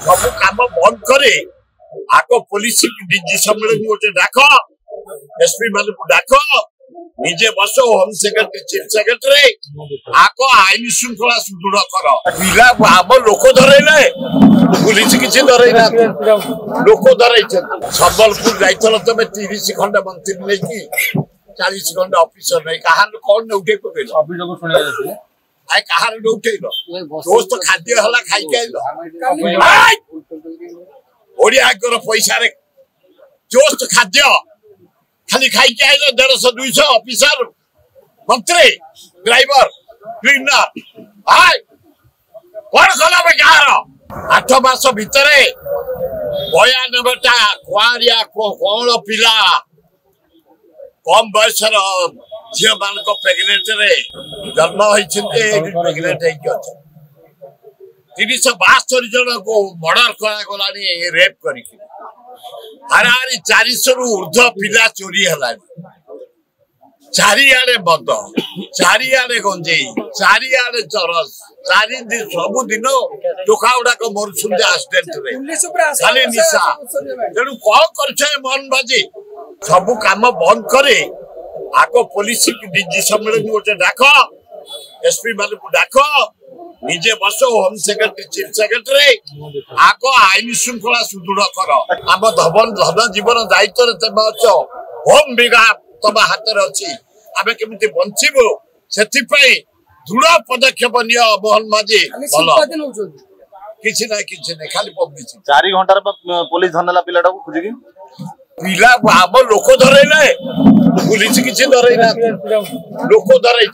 सब काम बंद करे आग पुलिस डीजी सम्मेलन गोटे डाक एसपी मान डाक निजे बस होम सेक्रेटरी चीफ सेक्रेटरी आग आईन श्रृंखला सुदृढ़ कर पिला आम लोक धरैले पुलिस किसी धरैना लोक धरई सम्बलपुर जाइल तुम 30 खंड मंत्री नहीं 40 खंड ऑफिसर नहीं कहा कौन ने उठे पकड़ कहार उठेल दोस्त खाद्य है खाई ओडिया पैसा जोस्त खाद्य खाली खाई आइल 150-200 ऑफिसर मंत्री ड्राइवर क्लीनर कौन कला गाँव 8 मास भितर 92टा कुआरिया कौन पिला कम बयस झील मान प्रेगनेंट जन्म प्रेगनेंट 372 जन को मर्डर करा रेप कर हाराहारी 400 रु ऊर्ध्व पिला चोरी है चारिआडे बंद चारिआडे गंजेई चारिआडे चरस सबुदिन टोका गुड़ाक मरुछुं एक्सीडेंट खाली निशा तेणु कौन कर मोहन बाजी सब काम बंद करे आग पुलिस डीजी सम्मेलन गोटे डाक एसपी मान डाक निजे बस होम सेक्रेटरी चीफ सेक्रेटरी आग आईन श्रृंखला सुदृढ़ कर आम धन जीवन दायित्व तुम अच होम विभाग तुम हाथ में अच्छी आम केमी बचबू से दृढ़ पदक्षेप नि मोहन माझी किसी ना खाली पब्लिक 4 घंटा पुलिस धरला पिलाटा खोजिकी पिला आम लोक धरैले पुलिस किसी धरैना लोक धरई